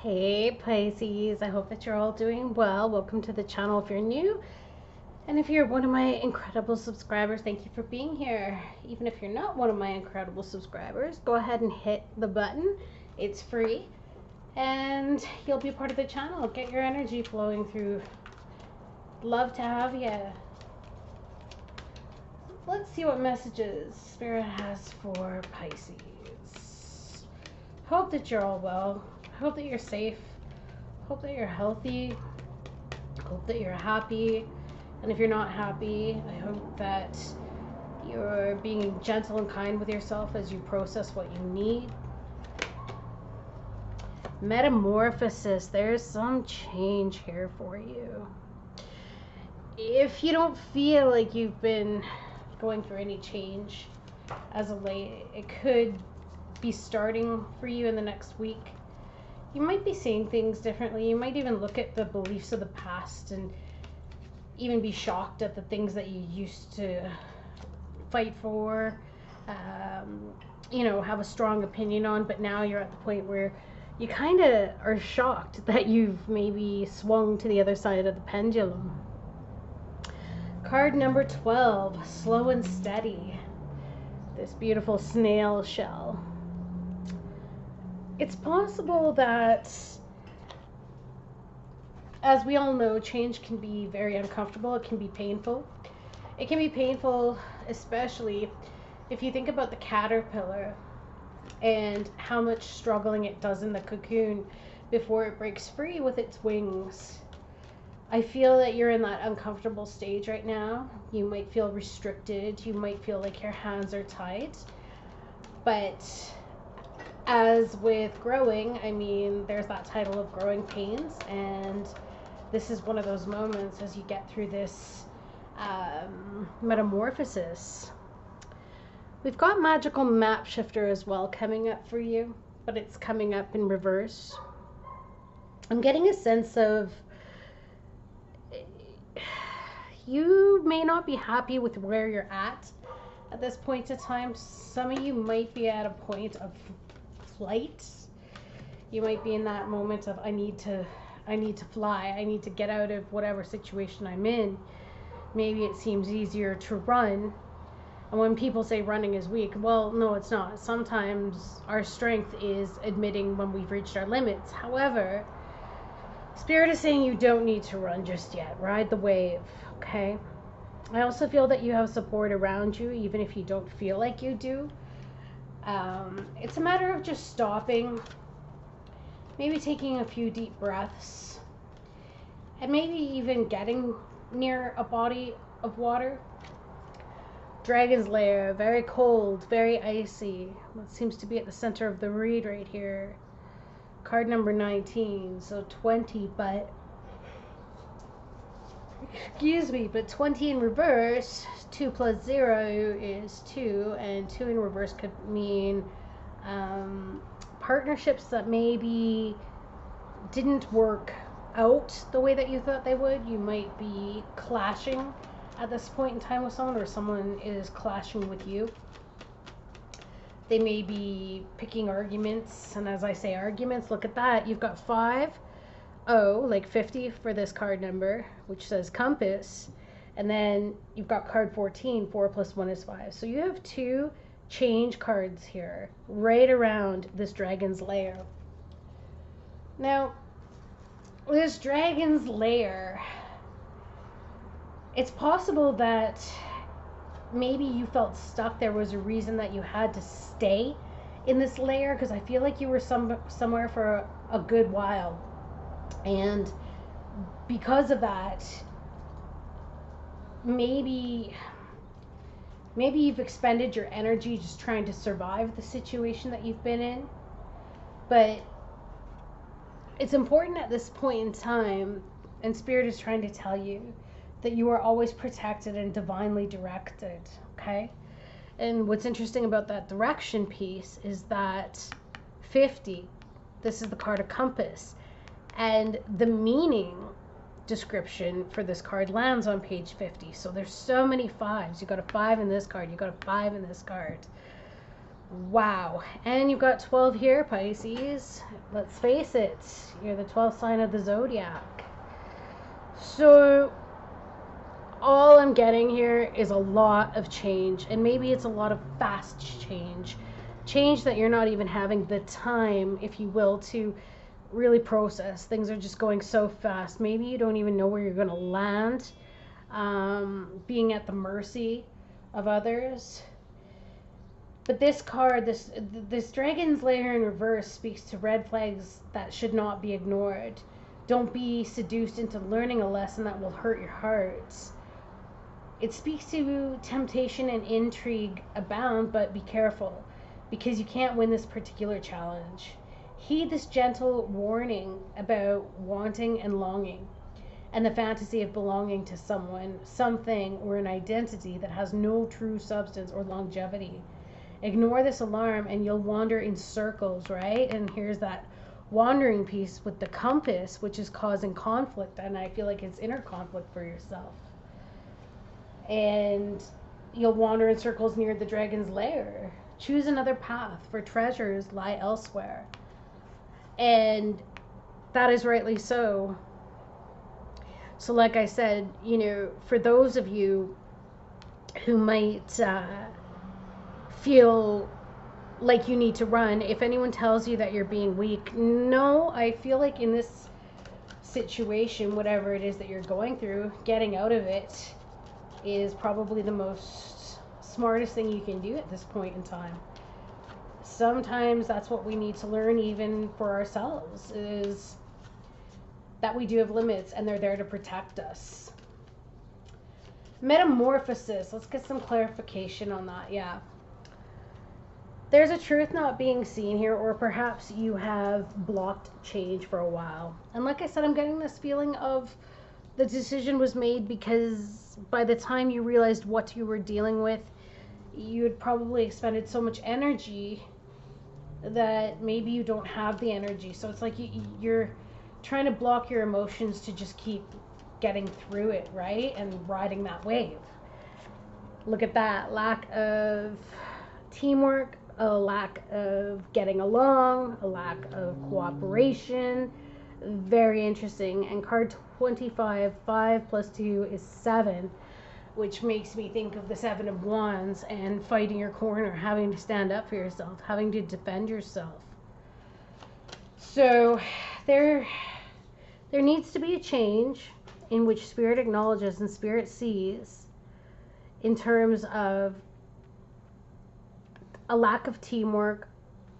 Hey Pisces, I hope that you're all doing well. Welcome to the channel if you're new. And if you're one of my incredible subscribers, thank you for being here. Even if you're not one of my incredible subscribers, go ahead and hit the button. It's free. And you'll be part of the channel. Get your energy flowing through. Love to have you. Let's see what messages Spirit has for Pisces. Hope that you're all well. Hope that you're safe. Hope that you're healthy. Hope that you're happy. And if you're not happy, I hope that you're being gentle and kind with yourself as you process what you need. Metamorphosis. There's some change here for you. If you don't feel like you've been going through any change as of late, it could be starting for you in the next week. You might be seeing things differently. You might even look at the beliefs of the past and even be shocked at the things that you used to fight for, have a strong opinion on, but now you're at the point where you kind of are shocked that you've maybe swung to the other side of the pendulum. Card number 12, slow and steady. This beautiful snail shell. It's possible that, as we all know, change can be very uncomfortable. It can be painful. It can be painful, especially if you think about the caterpillar and how much struggling it does in the cocoon before it breaks free with its wings. I feel that you're in that uncomfortable stage right now. You might feel restricted. You might feel like your hands are tied. But as with growing, there's that title of growing pains, and this is one of those moments as you get through this metamorphosis. We've got magical map shifter as well coming up for you, but it's coming up in reverse. I'm getting a sense of you may not be happy with where you're at this point in time. Some of you might be at a point of flight. You might be in that moment of I need to fly. I need to get out of whatever situation I'm in. Maybe it seems easier to run. And when people say running is weak, well, no, it's not. Sometimes our strength is admitting when we've reached our limits. However, Spirit is saying you don't need to run just yet. Ride the wave, okay? I also feel that you have support around you, even if you don't feel like you do. It's a matter of just stopping, maybe taking a few deep breaths, and maybe even getting near a body of water. Dragon's Lair, very cold, very icy. What seems to be at the center of the read right here. Card number 19, so 20, but 20 in reverse, 2 plus 0 is 2, and 2 in reverse could mean partnerships that maybe didn't work out the way that you thought they would. You might be clashing at this point in time with someone, or someone is clashing with you. They may be picking arguments, and as I say arguments, look at that. You've got 5, like 50 for this card number, which says compass, and then you've got card 14, 4 plus 1 is 5. So you have 2 change cards here, right around this Dragon's Lair. Now, this Dragon's Lair, it's possible that maybe you felt stuck. There was a reason that you had to stay in this layer, because I feel like you were somewhere for a good while. And because of that, maybe you've expended your energy just trying to survive the situation that you've been in. But it's important at this point in time, and Spirit is trying to tell you that you are always protected and divinely directed, okay? And what's interesting about that direction piece is that 50, this is the card of compass, and the meaning description for this card lands on page 50. So there's so many 5s. You got a 5 in this card, you got a 5 in this card. Wow. And you've got 12 here, Pisces. Let's face it, you're the 12th sign of the zodiac. So all I'm getting here is a lot of change, and maybe it's a lot of fast change that you're not even having the time, if you will, to really process. Things are just going so fast. Maybe you don't even know where you're going to land, being at the mercy of others. But this card, this Dragon's Lair in reverse, speaks to red flags that should not be ignored. Don't be seduced into learning a lesson that will hurt your heart. It speaks to temptation and intrigue abound, but be careful, because you can't win this particular challenge. Heed this gentle warning about wanting and longing, and the fantasy of belonging to someone, something, or an identity that has no true substance or longevity. Ignore this alarm and you'll wander in circles, right? And here's that wandering piece with the compass, which is causing conflict, and I feel like it's inner conflict for yourself. And you'll wander in circles near the dragon's lair. Choose another path, for treasures lie elsewhere. And that is rightly so. So like I said, for those of you who might feel like you need to run, if anyone tells you that you're being weak, no, I feel like in this situation, whatever it is that you're going through, getting out of it is probably the most smartest thing you can do at this point in time. Sometimes that's what we need to learn, even for ourselves, is that we do have limits and they're there to protect us. Metamorphosis, let's get some clarification on that. Yeah, there's a truth not being seen here, or perhaps you have blocked change for a while. And like I said, I'm getting this feeling of the decision was made because by the time you realized what you were dealing with, you had probably expended so much energy that maybe you don't have the energy. So it's like you're trying to block your emotions to just keep getting through it, right? And riding that wave. Look at that. Lack of teamwork, a lack of getting along, a lack of cooperation. Very interesting. And card 25, 5 plus 2 is 7, which makes me think of the 7 of Wands and fighting your corner, having to stand up for yourself, having to defend yourself. So there needs to be a change in which Spirit acknowledges and Spirit sees, in terms of a lack of teamwork,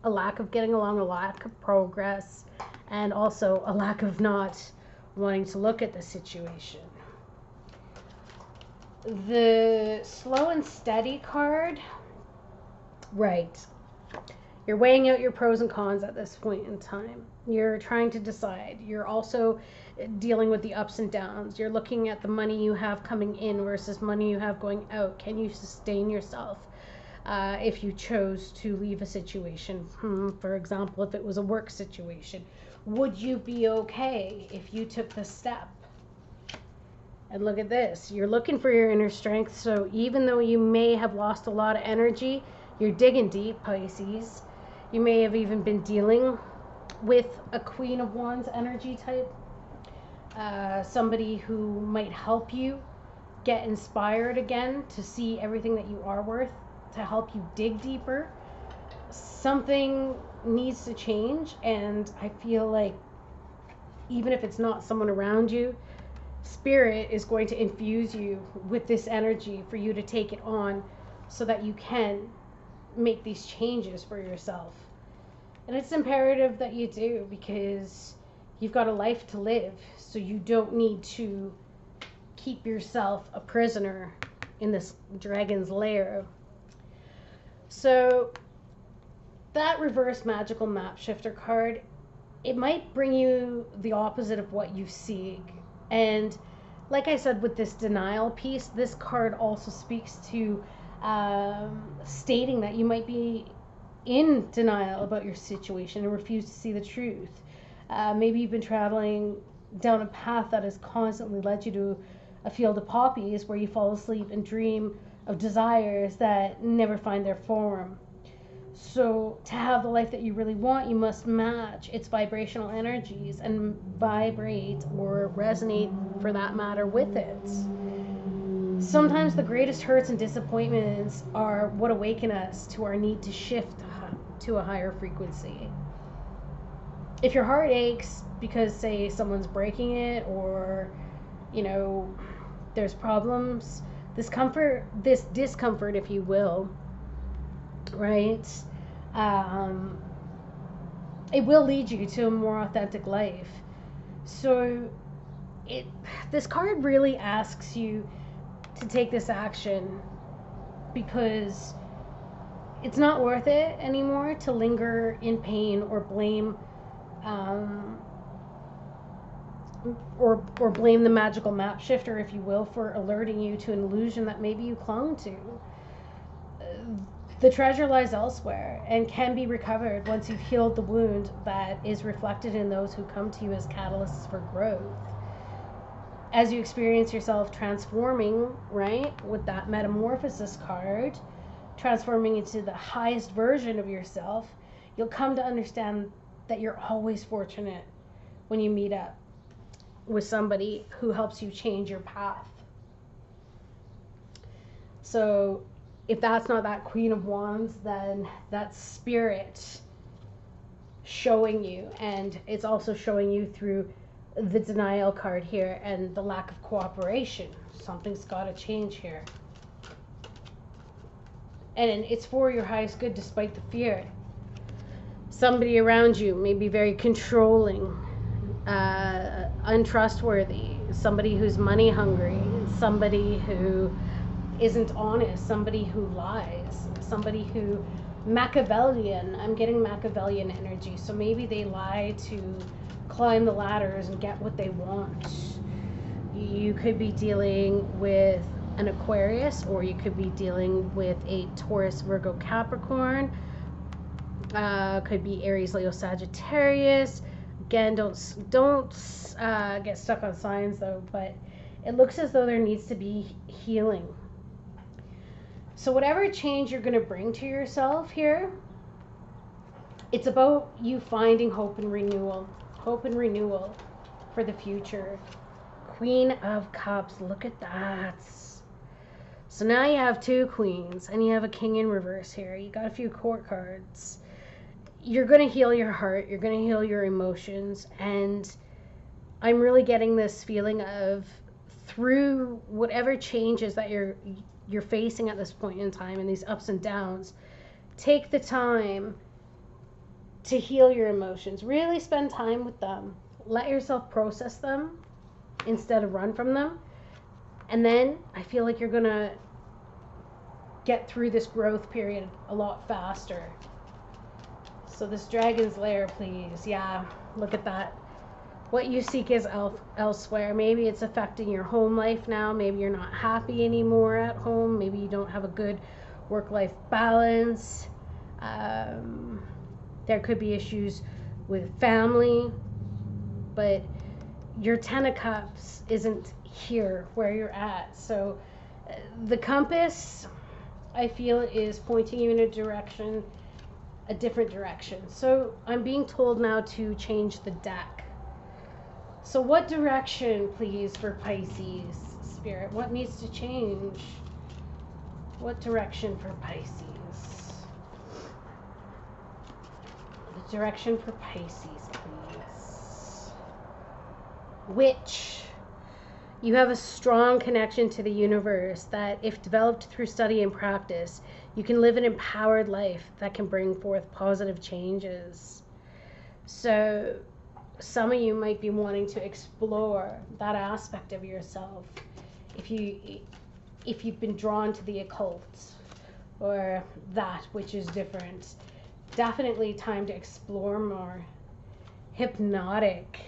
a lack of getting along, a lack of progress, and also a lack of not wanting to look at the situation. The slow and steady card, right. You're weighing out your pros and cons at this point in time. You're trying to decide. You're also dealing with the ups and downs. You're looking at the money you have coming in versus money you have going out. Can you sustain yourself if you chose to leave a situation? For example, if it was a work situation, would you be okay if you took the step? And look at this. You're looking for your inner strength. So even though you may have lost a lot of energy, you're digging deep, Pisces. You may have even been dealing with a Queen of Wands energy type. Somebody who might help you get inspired again to see everything that you are worth, to help you dig deeper. Something needs to change, and I feel like even if it's not someone around you, Spirit is going to infuse you with this energy for you to take it on so that you can make these changes for yourself. And it's imperative that you do, because you've got a life to live, so you don't need to keep yourself a prisoner in this dragon's lair. So that reverse magical map shifter card, it might bring you the opposite of what you seek. And like I said, with this denial piece, this card also speaks to stating that you might be in denial about your situation and refuse to see the truth. Maybe you've been traveling down a path that has constantly led you to a field of poppies where you fall asleep and dream of desires that never find their form. So to have the life that you really want, you must match its vibrational energies and vibrate or resonate, for that matter, with it. Sometimes the greatest hurts and disappointments are what awaken us to our need to shift to a higher frequency. If your heart aches because, say, someone's breaking it, or, you know, there's problems, this discomfort, if you will, right? It will lead you to a more authentic life. So this card really asks you to take this action, because it's not worth it anymore to linger in pain or blame or blame the magical map shifter, if you will, for alerting you to an illusion that maybe you clung to. The treasure lies elsewhere and can be recovered once you've healed the wound that is reflected in those who come to you as catalysts for growth. As you experience yourself transforming, right, with that metamorphosis card, transforming into the highest version of yourself, you'll come to understand that you're always fortunate when you meet up with somebody who helps you change your path. So if that's not that Queen of Wands, then that's Spirit showing you, and it's also showing you through the denial card here and the lack of cooperation. Something's got to change here. And it's for your highest good despite the fear. Somebody around you may be very controlling, untrustworthy, somebody who's money hungry, somebody who isn't honest, somebody who lies, somebody who Machiavellian. I'm getting Machiavellian energy. So maybe they lie to climb the ladders and get what they want. You could be dealing with an Aquarius, or you could be dealing with a Taurus, Virgo, Capricorn. Could be Aries, Leo, Sagittarius. Again, don't get stuck on signs though, but it looks as though there needs to be healing. So whatever change you're going to bring to yourself here, it's about you finding hope and renewal for the future. Queen of Cups, look at that. So now you have two queens and you have a king in reverse here. You got a few court cards. You're going to heal your heart. You're going to heal your emotions. And I'm really getting this feeling of, through whatever changes that you're facing at this point in time and these ups and downs, take the time to heal your emotions. Really spend time with them. Let yourself process them instead of run from them. And then I feel like you're going to get through this growth period a lot faster. So this dragon's lair, please. Yeah, look at that. What you seek is elsewhere. Maybe it's affecting your home life now. Maybe you're not happy anymore at home. Maybe you don't have a good work-life balance. There could be issues with family. But your Ten of Cups isn't here where you're at. So the compass, I feel, is pointing you in a different direction. So I'm being told now to change the deck. So what direction, please, for Pisces, Spirit? What needs to change? What direction for Pisces? The direction for Pisces, please. Witch. You have a strong connection to the universe that, if developed through study and practice, you can live an empowered life that can bring forth positive changes. So some of you might be wanting to explore that aspect of yourself. If you've been drawn to the occult or that which is different, definitely time to explore more. Hypnotic.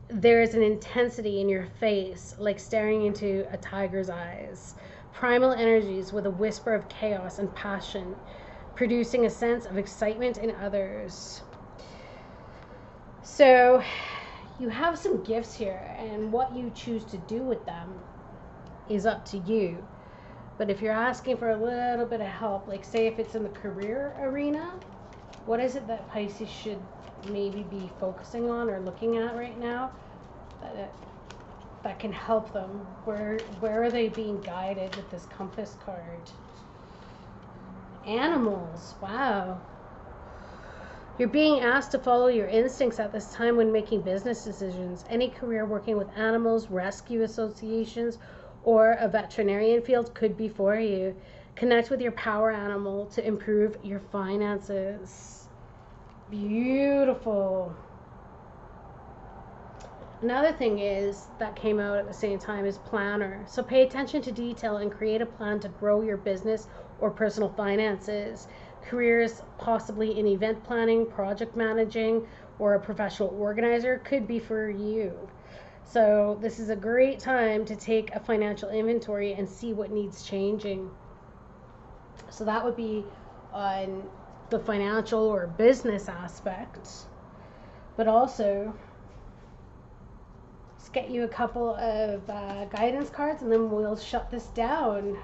There is an intensity in your face, like staring into a tiger's eyes. Primal energies with a whisper of chaos and passion, producing a sense of excitement in others. So you have some gifts here, and what you choose to do with them is up to you. But if you're asking for a little bit of help, like say if it's in the career arena, what is it that Pisces should maybe be focusing on or looking at right now that can help them? Where are they being guided with this compass card? Animals, wow. You're being asked to follow your instincts at this time when making business decisions. Any career working with animals, rescue associations, or a veterinarian field could be for you. Connect with your power animal to improve your finances. Beautiful. Another thing is that came out at the same time is planner. So pay attention to detail and create a plan to grow your business or personal finances. Careers possibly in event planning, project managing, or a professional organizer could be for you. So this is a great time to take a financial inventory and see what needs changing. So that would be on the financial or business aspect. But also, let's get you a couple of guidance cards and then we'll shut this down.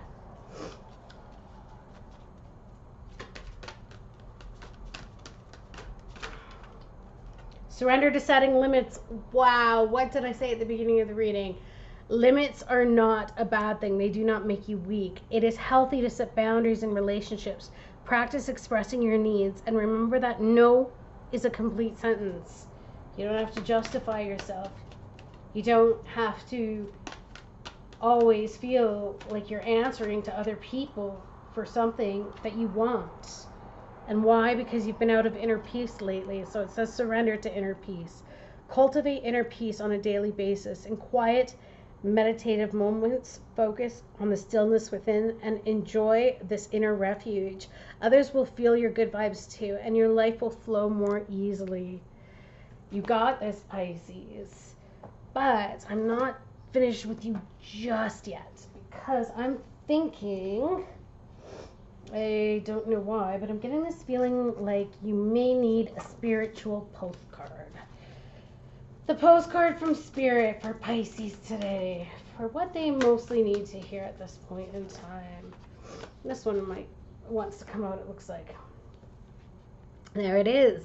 Surrender to setting limits. Wow, what did I say at the beginning of the reading? Limits are not a bad thing. They do not make you weak. It is healthy to set boundaries in relationships. Practice expressing your needs and remember that no is a complete sentence. You don't have to justify yourself. You don't have to always feel like you're answering to other people for something that you want. And why? Because you've been out of inner peace lately. So it says surrender to inner peace. Cultivate inner peace on a daily basis. In quiet, meditative moments, focus on the stillness within and enjoy this inner refuge. Others will feel your good vibes too, and your life will flow more easily. You got this, Pisces. But I'm not finished with you just yet because I'm thinking... I don't know why, but I'm getting this feeling like you may need a spiritual postcard. The postcard from Spirit for Pisces today, for what they mostly need to hear at this point in time. This one wants to come out, it looks like. There it is.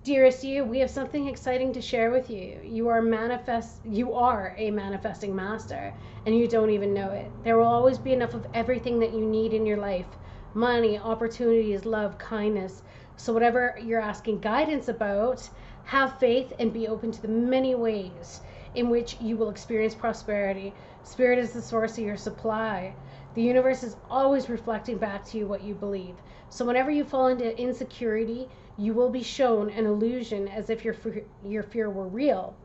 Dearest you, we have something exciting to share with you. You are a manifesting master, and you don't even know it. There will always be enough of everything that you need in your life. Money, opportunities, love, kindness. So whatever you're asking guidance about, have faith and be open to the many ways in which you will experience prosperity. Spirit is the source of your supply. The universe is always reflecting back to you what you believe. So whenever you fall into insecurity, you will be shown an illusion as if your fear were real.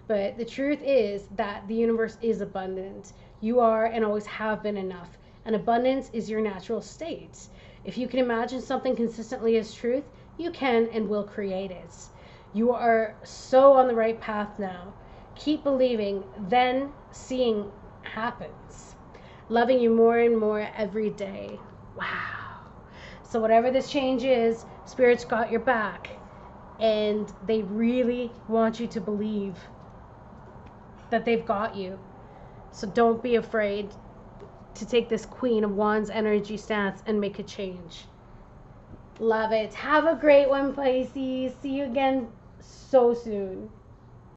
But the truth is that the universe is abundant. You are and always have been enough. And abundance is your natural state. If you can imagine something consistently as truth, you can and will create it. You are so on the right path now. Keep believing, then seeing happens. Loving you more and more every day. Wow. So whatever this change is, Spirit's got your back. And they really want you to believe that they've got you. So don't be afraid to take this Queen of Wands energy stance and make a change. Love it. Have a great one, Pisces. See you again so soon.